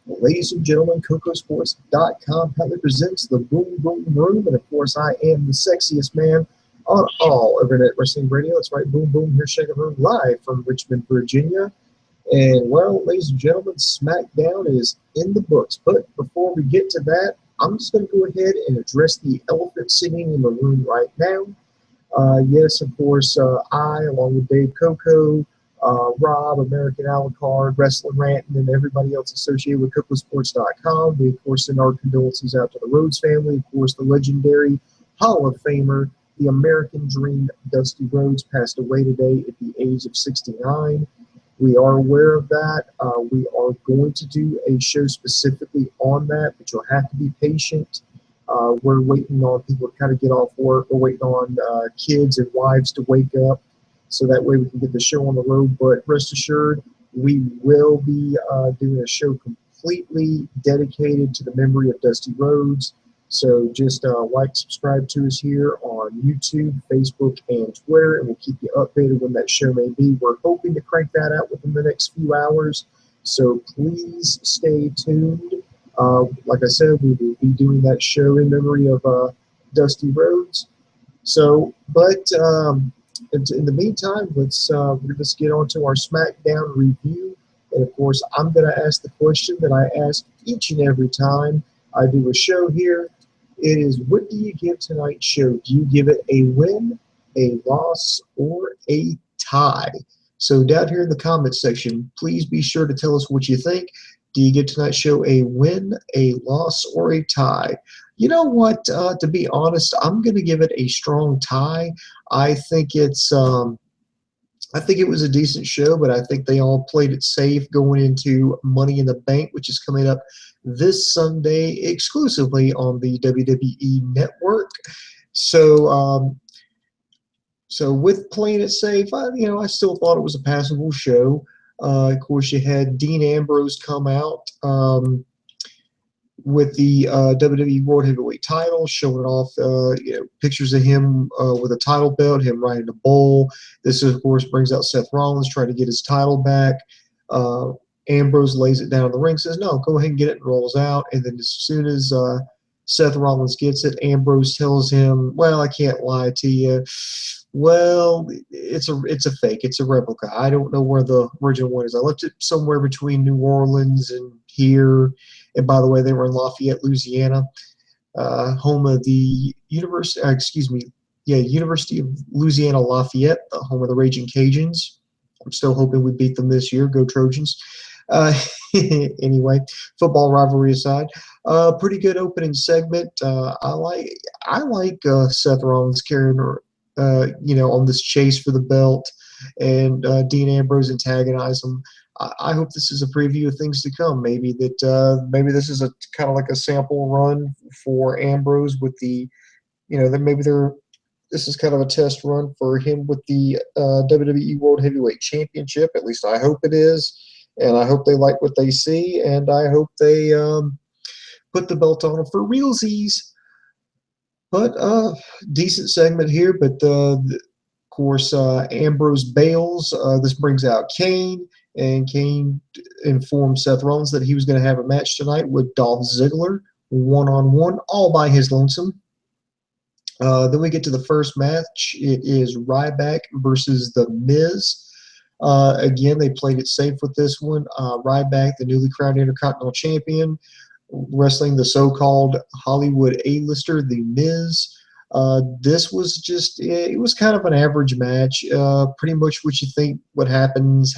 Ladies and gentlemen, Kocosports.com proudly presents the Boom Boom Room, and of course, I am the sexiest man on all Internet Wrestling Radio. That's right, Boom Boom here, shaking room live from Richmond, Virginia. And well, ladies and gentlemen, SmackDown is in the books. But before we get to that, I'm just going to go ahead and address the elephant sitting in the room right now. Yes, of course, I, along with Dave Coco, Rob, American Alucard, Wrestling Rantin', and everybody else associated with Kocosports.com. We, of course, send our condolences out to the Rhodes family. Of course, the legendary Hall of Famer, the American Dream, Dusty Rhodes, passed away today at the age of 69. We are aware of that. We are going to do a show specifically on that, but you'll have to be patient. We're waiting on people to kind of get off work. We're waiting on kids and wives to wake up so that way we can get the show on the road. But rest assured, we will be doing a show completely dedicated to the memory of Dusty Rhodes. So just like, subscribe to us here on YouTube, Facebook, and Twitter, and we'll keep you updated when that show may be. We're hoping to crank that out within the next few hours, so please stay tuned. Like I said, we will be doing that show in memory of Dusty Rhodes. So, but in the meantime, let's get on to our SmackDown review. And of course, I'm going to ask the question that I ask each and every time I do a show here. It is, what do you give tonight's show? Do you give it a win, a loss, or a tie? So down here in the comments section, please be sure to tell us what you think. Do you give tonight's show a win, a loss, or a tie? You know what? To be honest, I'm going to give it a strong tie. I think it's I think it was a decent show, but I think they all played it safe going into Money in the Bank, which is coming up this Sunday exclusively on the WWE Network. So, so with playing it safe, I still thought it was a passable show. Of course, you had Dean Ambrose come out with the WWE World Heavyweight title, showing off pictures of him with a title belt, him riding a bull. This, of course, brings out Seth Rollins trying to get his title back. Ambrose lays it down in the ring, says, no, go ahead and get it, and rolls out. And then as soon as Seth Rollins gets it, Ambrose tells him, well, I can't lie to you. Well, it's a fake. It's a replica. I don't know where the original one is. I left it somewhere between New Orleans and here. And by the way, they were in Lafayette, Louisiana, home of the University of Louisiana Lafayette, the home of the Raging Cajuns. I'm still hoping we beat them this year. Go Trojans. Anyway, football rivalry aside, pretty good opening segment. I like Seth Rollins carrying on this chase for the belt, and Dean Ambrose antagonize him. I hope this is a preview of things to come. Maybe this is a kind of like a sample run for Ambrose with the, this is kind of a test run for him with the WWE World Heavyweight Championship. At least I hope it is, and I hope they like what they see, and I hope they put the belt on him for realsies. But decent segment here, but of course Ambrose bails. This brings out Kane, and Kane informed Seth Rollins that he was going to have a match tonight with Dolph Ziggler, one-on-one, all by his lonesome. Then we get to the first match. It is Ryback versus The Miz. Again, they played it safe with this one. Ryback, the newly crowned Intercontinental Champion, wrestling the so-called Hollywood A-lister, The Miz. This was it was kind of an average match. Pretty much what you think what happens.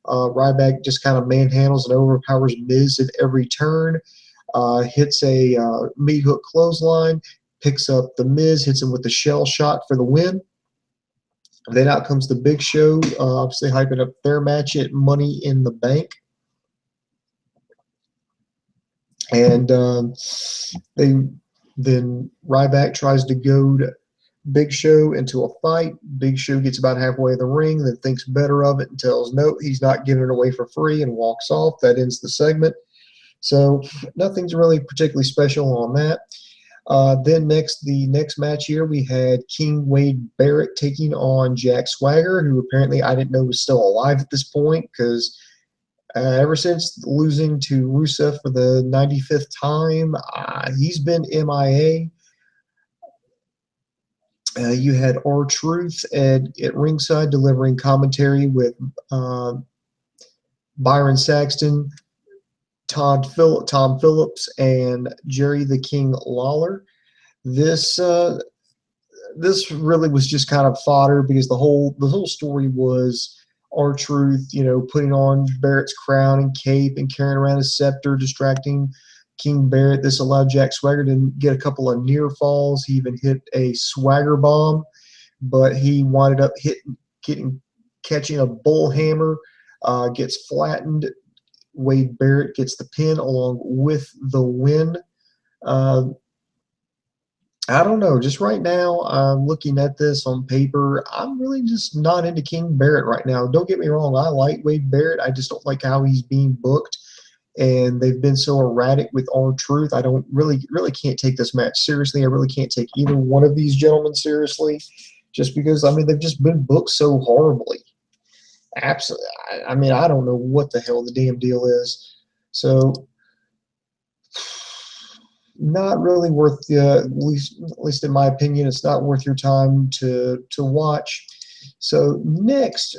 Ryback just kind of manhandles and overpowers Miz at every turn. Hits a meat hook clothesline, picks up The Miz, hits him with the shell shot for the win. Then out comes the Big Show, obviously hyping up their match at Money in the Bank. And then Ryback tries to goad Big Show into a fight. Big Show gets about halfway in the ring, then thinks better of it and tells no, he's not giving it away for free, and walks off. That ends the segment. So nothing's really particularly special on that. Then the next match here, we had King Wade Barrett taking on Jack Swagger, who apparently I didn't know was still alive at this point, because Ever since losing to Rusev for the 95th time, he's been MIA. You had R-Truth at ringside delivering commentary with Byron Saxton, Tom Phillips, and Jerry the King Lawler. This really was just kind of fodder because the whole story was R-Truth, putting on Barrett's crown and cape and carrying around his scepter, distracting King Barrett. This allowed Jack Swagger to get a couple of near falls. He even hit a Swagger bomb, but he winded up catching a bull hammer, gets flattened. Wade Barrett gets the pin along with the win. I don't know. Just right now, I'm looking at this on paper. I'm really just not into King Barrett right now. Don't get me wrong. I like Wade Barrett. I just don't like how he's being booked. And they've been so erratic with R-Truth. I don't really can't take this match seriously. I really can't take either one of these gentlemen seriously, just because, they've just been booked so horribly. Absolutely. I don't know what the hell the damn deal is. So, not really worth at least in my opinion, it's not worth your time to watch. So next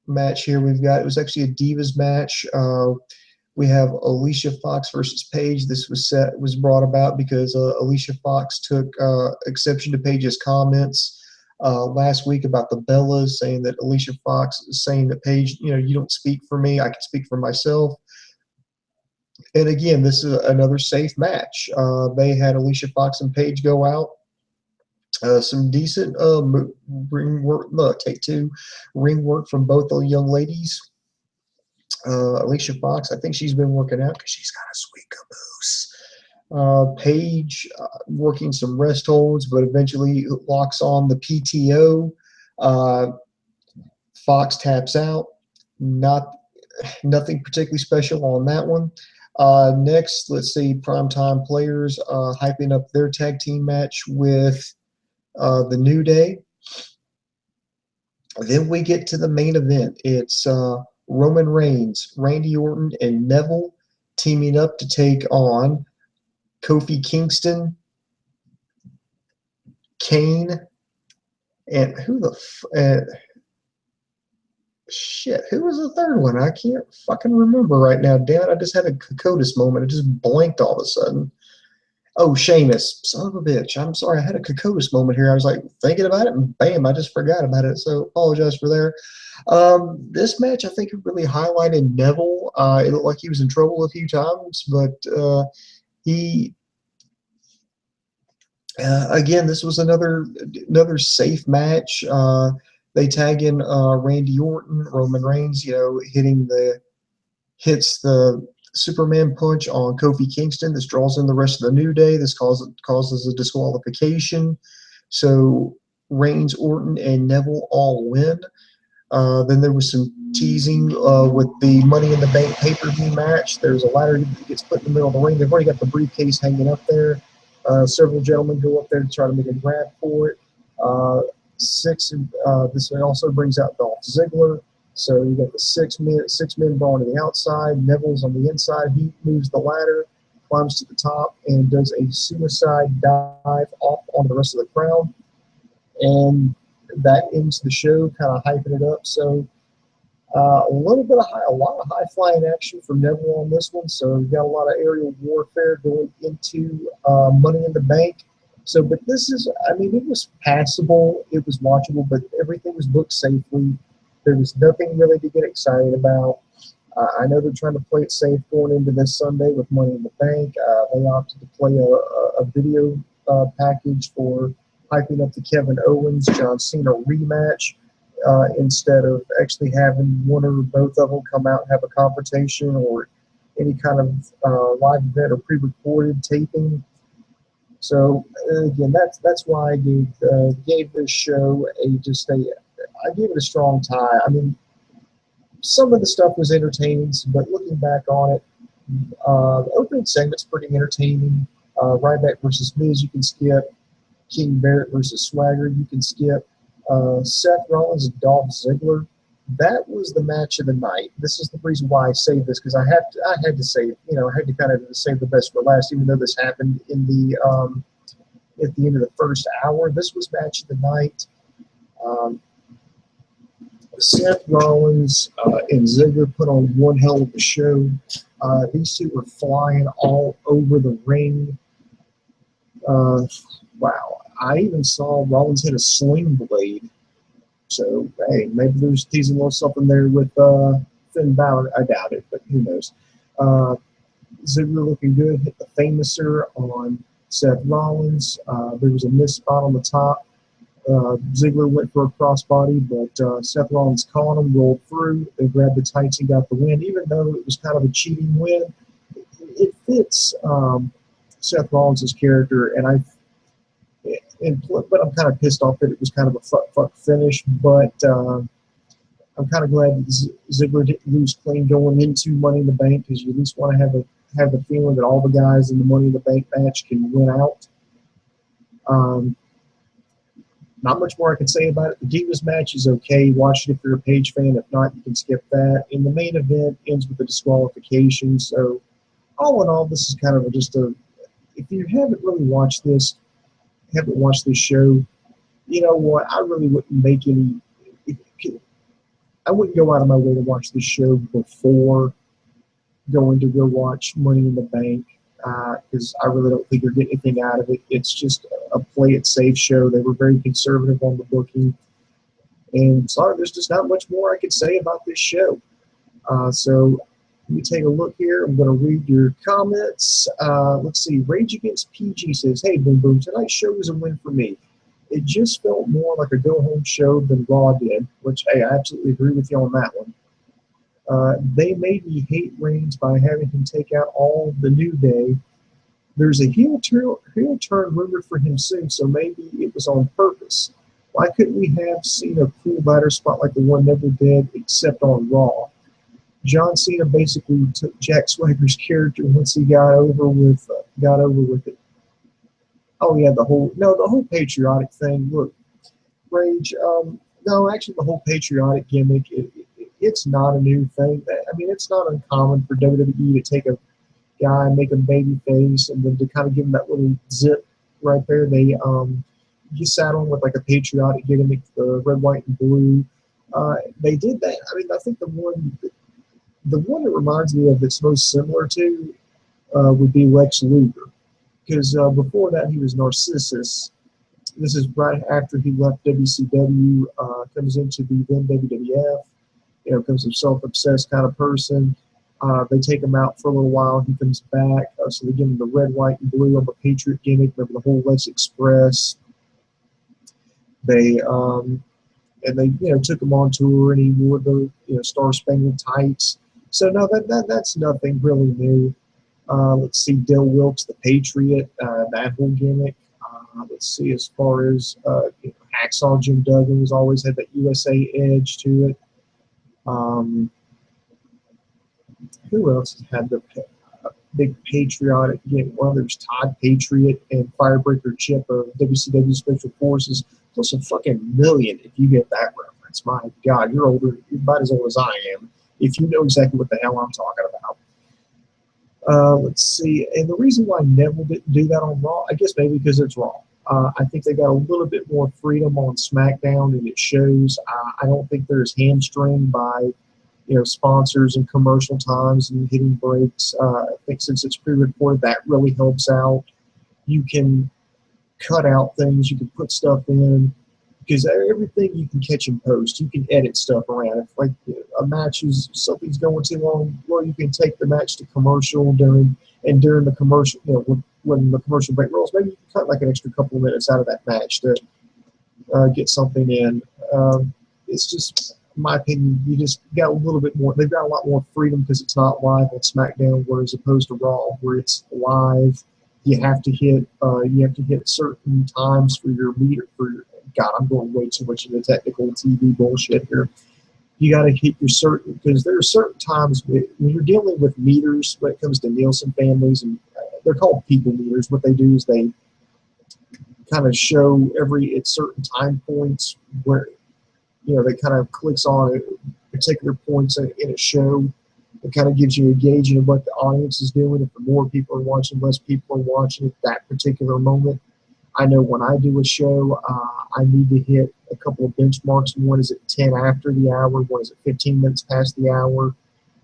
match here we've got, it was actually a Divas match. We have Alicia Fox versus Paige. This was brought about because Alicia Fox took exception to Paige's comments last week about the Bellas, saying that Alicia Fox is saying that Paige, you don't speak for me, I can speak for myself. And again, this is another safe match. They had Alicia Fox and Paige go out. Some decent ring work. Take two, ring work from both the young ladies. Alicia Fox, I think she's been working out because she's got a sweet caboose. Paige working some rest holds, but eventually locks on the PTO. Fox taps out. Nothing particularly special on that one. Next, let's see, Primetime Players hyping up their tag team match with the New Day. Then we get to the main event. It's Roman Reigns, Randy Orton, and Neville teaming up to take on Kofi Kingston, Kane, and who was the third one? I can't fucking remember right now. Damn it, I just had a Kocotus moment. I just blanked all of a sudden. Oh, Sheamus. Son of a bitch. I'm sorry. I had a Kocotus moment here. I was like thinking about it, and bam, I just forgot about it. So apologize for there. This match, I think, really highlighted Neville. It looked like he was in trouble a few times, but again, this was another safe match. They tag in Randy Orton, Roman Reigns, hits the Superman punch on Kofi Kingston. This draws in the rest of the New Day. This causes a disqualification. So Reigns, Orton, and Neville all win. Then there was some teasing with the Money in the Bank pay-per-view match. There's a ladder that gets put in the middle of the ring. They've already got the briefcase hanging up there. Several gentlemen go up there to try to make a grab for it. This also brings out Dolph Ziggler. So you got the six men brawling to the outside. Neville's on the inside. He moves the ladder, climbs to the top, and does a suicide dive off onto the rest of the crowd. And that ends the show, kind of hyping it up. So a lot of high flying action from Neville on this one. So we've got a lot of aerial warfare going into Money in the Bank. So, but this is, it was passable, it was watchable, but everything was booked safely. There was nothing really to get excited about. I know they're trying to play it safe going into this Sunday with Money in the Bank. They opted to play a video package for hyping up the Kevin Owens, John Cena rematch instead of actually having one or both of them come out and have a confrontation or any kind of live event or pre-recorded taping. So again, that's why I gave this show I gave it a strong tie. Some of the stuff was entertaining, but looking back on it, the opening segment's pretty entertaining. Ryback versus Miz, you can skip. King Barrett versus Swagger, you can skip. Seth Rollins and Dolph Ziggler, that was the match of the night. This is the reason why I saved this, because I had to save, I had to kind of save the best for last, even though this happened in the at the end of the first hour. This was match of the night. Seth Rollins and Ziggler put on one hell of a show. These two were flying all over the ring. Wow. I even saw Rollins hit a sling blade. So, hey, maybe there's teasing a little something there with Finn Balor. I doubt it, but who knows. Ziggler looking good. Hit the Famouser on Seth Rollins. There was a missed spot on the top. Ziggler went for a crossbody, but Seth Rollins caught him, rolled through. They grabbed the tights and got the win. Even though it was kind of a cheating win, it fits Seth Rollins' character, but I'm kind of pissed off that it was kind of a fuck finish. But I'm kind of glad that Ziggler didn't lose clean going into Money in the Bank, because you at least want to have the feeling that all the guys in the Money in the Bank match can win out. Not much more I can say about it. The Divas match is okay. Watch it if you're a Page fan. If not, you can skip that. And the main event ends with a disqualification. So, all in all, this is kind of if you haven't really watched this, show, you know what? I really wouldn't make any. I wouldn't go out of my way to watch this show before going to go watch Money in the Bank, because I really don't think you're getting anything out of it. It's just a play it safe show. They were very conservative on the booking. And sorry, there's just not much more I could say about this show. So let me take a look here. I'm going to read your comments. Let's see. Rage Against PG says, "Hey, Boom Boom, tonight's show was a win for me. It just felt more like a go-home show than Raw did," which, hey, I absolutely agree with you on that one. They made me hate Reigns by having him take out all the New Day. There's a heel turn rumored for him soon, so maybe it was on purpose. Why couldn't we have seen a cool ladder spot like the one never did, except on Raw? John Cena basically took Jack Swagger's character once he got over with it. Oh yeah, the whole patriotic thing. Look, Rage. No, actually, the whole patriotic gimmick. It's not a new thing. I mean, it's not uncommon for WWE to take a guy, make him baby face, and then to kind of give him that little zip right there. They you saddle him with like a patriotic gimmick, the red, white, and blue. They did that. I mean, I think the one that reminds me of that's most similar to would be Lex Luger, because before that he was Narcissus. This is right after he left WCW, comes into the then WWF. Becomes a self-obsessed kind of person. They take him out for a little while. He comes back. So they give him the red, white, and blue on the Patriot gimmick. Remember the whole Let's Express. They took him on tour, and he wore the Star Spangled Tights. So no, that's nothing really new. Let's see, Del Wilkes, the Patriot, that whole gimmick. Let's see, as far as Hacksaw Jim Duggan has always had that USA edge to it. Who else has had the big patriotic gimmick? Well, there's Todd Patriot and Firebreaker Chip of WCW Special Forces. Plus a fucking million if you get that reference. My God, you're about as old as I am, if you know exactly what the hell I'm talking about. Let's see. And the reason why Neville didn't do that on Raw, I guess maybe because it's Raw. I think they got a little bit more freedom on SmackDown, and it shows. I don't think they're as hamstringed by sponsors and commercial times and hitting breaks. I think since it's pre-recorded, that really helps out. You can cut out things. You can put stuff in, because everything you can catch in post. You can edit stuff around. If like a match is something's going too long, well, you can take the match to commercial during the commercial, when the commercial break rolls, maybe you can cut like an extra couple of minutes out of that match to get something in. It's just, in my opinion, you just got a little bit more. They've got a lot more freedom because it's not live on SmackDown, whereas opposed to Raw, where it's live. You have to hit certain times for your meter. God, I'm going way too much into technical TV bullshit here. You got to hit your certain, because there are certain times when you're dealing with meters when it comes to Nielsen families, and they're called people meters. What they do is they kind of show at certain time points where they kind of clicks on it. particular points in a show. It kind of gives you a gauge of what the audience is doing. If more people are watching, less people are watching at that particular moment. I know when I do a show, I need to hit a couple of benchmarks. One is at 10 after the hour. One is at 15 minutes past the hour.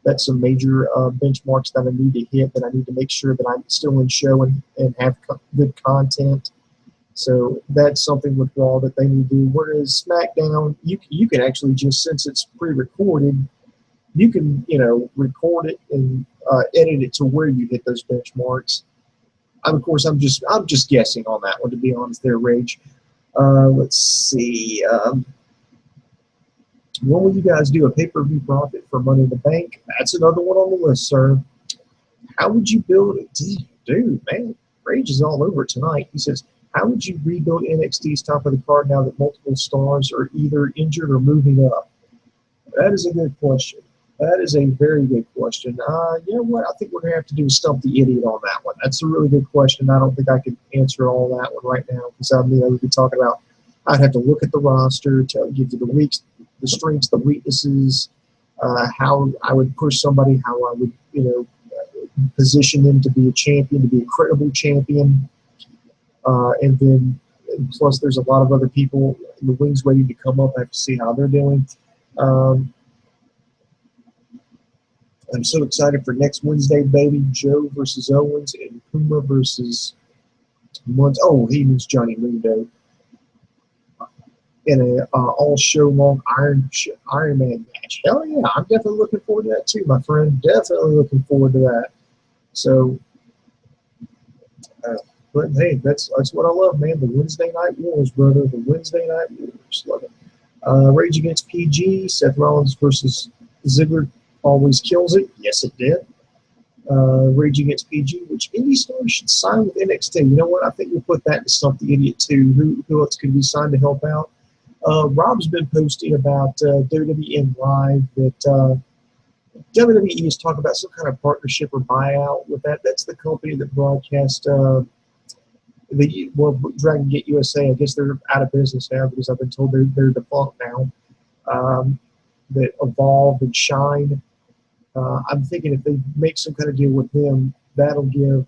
That's some major benchmarks that I need to hit, that I need to make sure that I'm still in show and have good content. So that's something with Raw that they need to do. Whereas SmackDown, you can actually just, since it's pre-recorded, you can, record it and edit it to where you hit those benchmarks. Of course, I'm just guessing on that one, to be honest there, Rage. Let's see. When will you guys do a pay-per-view profit for Money in the Bank? That's another one on the list, sir. How would you build it? Dude, man, Rage is all over tonight. He says, how would you rebuild NXT's top of the card now that multiple stars are either injured or moving up? That is a good question. That is a very good question. You know what? I think we're going to have to do Stump the Idiot on that one. That's a really good question. I don't think I could answer all that one right now because we'd be talking about, I'd have to look at the roster, to give you the weeks, the strengths, the weaknesses, how I would push somebody, how I would, position them to be a champion, to be a credible champion. And then plus there's a lot of other people in the wings waiting to come up. I have to see how they're doing. I'm so excited for next Wednesday, baby. Joe versus Owens and Puma versus he means Johnny Mundo. In a all show long Iron Man match. Hell yeah, I'm definitely looking forward to that too, my friend. Definitely looking forward to that. So, but hey, that's what I love, man. The Wednesday Night Wars, brother. The Wednesday Night Wars. Love it. Rage Against PG, Seth Rollins versus Ziggler always kills it. Yes, it did. Rage Against PG, which indie stars should sign with NXT. You know what? I think we'll put that in Stump the Idiot too. Who else could be signed to help out? Rob's been posting about WWE Live that WWE is talking about some kind of partnership or buyout with that. That's the company that broadcast Dragon Gate USA. I guess they're out of business now because I've been told they're defunct now. That Evolve and Shine. I'm thinking if they make some kind of deal with them, that'll give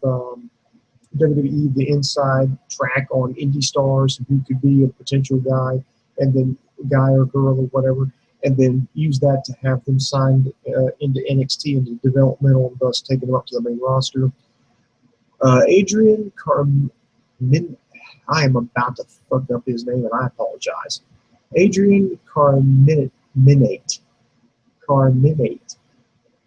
WWE the inside track on indie stars who could be a potential guy, and then guy or girl or whatever, and then use that to have them signed into NXT, into developmental, and thus taking them up to the main roster. Adrian Carmin, I am about to fuck up his name, and I apologize. Adrian Carminate.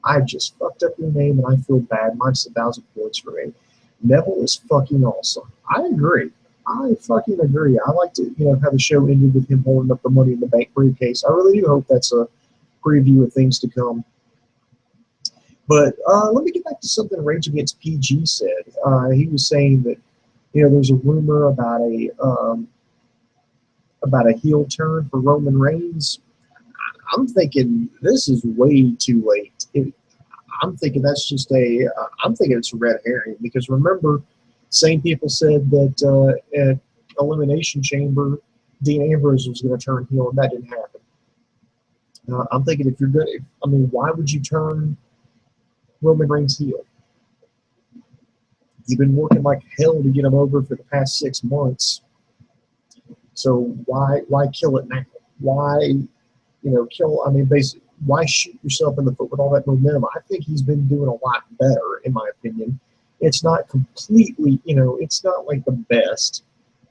I just fucked up your name, and I feel bad. Minus 1,000 points for me. Neville is fucking awesome. I agree. I fucking agree. I like to, have the show ended with him holding up the Money in the Bank briefcase. I really do hope that's a preview of things to come. But let me get back to something Rage Against PG said. He was saying that, there's a rumor about a heel turn for Roman Reigns. I'm thinking this is way too late. I'm thinking that's just I'm thinking it's a red herring because remember, same people said that at Elimination Chamber, Dean Ambrose was going to turn heel, and that didn't happen. I'm thinking if you're good, why would you turn Roman Reigns heel? You've been working like hell to get him over for the past 6 months. So why kill it now? Why, basically, why shoot yourself in the foot with all that momentum? I think he's been doing a lot better, in my opinion. It's not completely, it's not like the best,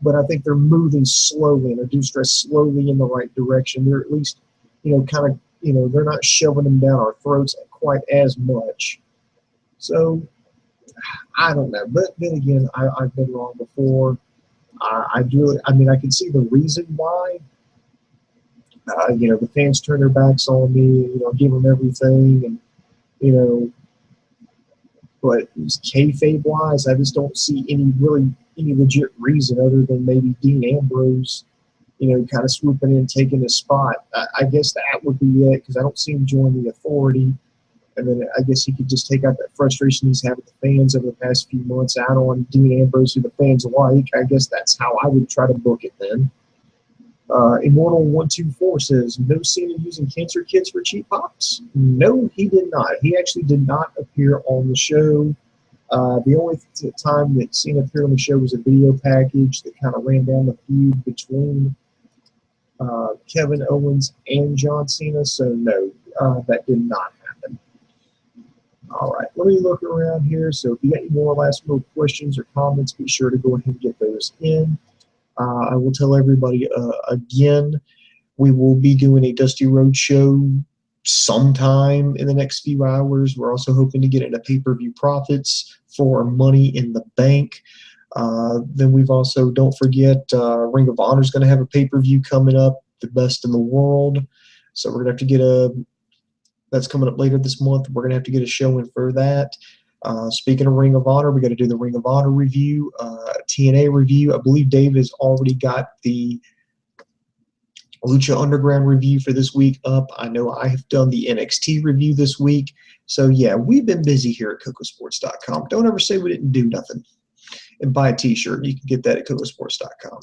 but I think they're moving slowly and they're stress slowly in the right direction. They're at least, they're not shoving them down our throats quite as much. So, I don't know. But then again, I've been wrong before. I can see the reason why. The fans turn their backs on me, give them everything, and, but kayfabe-wise, I just don't see any legit reason other than maybe Dean Ambrose, kind of swooping in, taking his spot. I guess that would be it, because I don't see him join the Authority, and then I guess he could just take out that frustration he's had with the fans over the past few months out on Dean Ambrose, who the fans like. I guess that's how I would try to book it then. Immortal124 says, no Cena using cancer kits for cheap pops? No, he did not. He actually did not appear on the show. The only time that Cena appeared on the show was a video package that kind of ran down the feud between Kevin Owens and John Cena. So, no, that did not happen. All right, let me look around here. So if you got any more last minute questions or comments, be sure to go ahead and get those in. I will tell everybody again, we will be doing a Dusty Rhodes show sometime in the next few hours. We're also hoping to get into pay-per-view profits for Money in the Bank. Then we've also, don't forget, Ring of Honor is going to have a pay-per-view coming up, the best in the world. So we're going to have to get that's coming up later this month. We're going to have to get a show in for that. Speaking of Ring of Honor, we got to do the Ring of Honor review, TNA review. I believe Dave has already got the Lucha Underground review for this week up. I know I have done the NXT review this week. So, yeah, we've been busy here at Kocosports.com. Don't ever say we didn't do nothing. And buy a T-shirt. You can get that at Kocosports.com.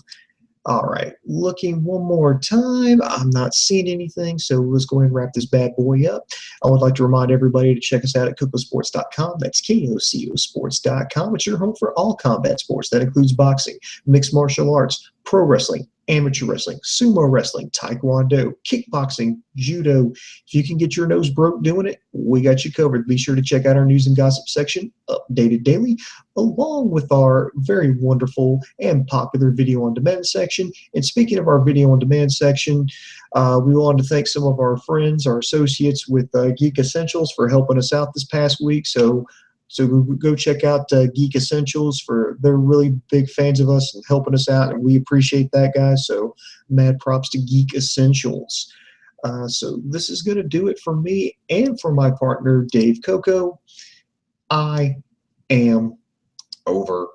All right, looking one more time. I'm not seeing anything, so let's go ahead and wrap this bad boy up. I would like to remind everybody to check us out at Kocosports.com. That's KOCOsports.com. It's your home for all combat sports. That includes boxing, mixed martial arts, pro wrestling, amateur wrestling, sumo wrestling, taekwondo, kickboxing, judo. If you can get your nose broke doing it, we got you covered. Be sure to check out our news and gossip section, updated daily, along with our very wonderful and popular video on demand section. And speaking of our video on demand section, we want to thank some of our friends, our associates with Geek Essentials for helping us out this past week. So go check out Geek Essentials they're really big fans of us and helping us out, and we appreciate that, guys. So mad props to Geek Essentials. So this is going to do it for me and for my partner, Dave Coco. I am over.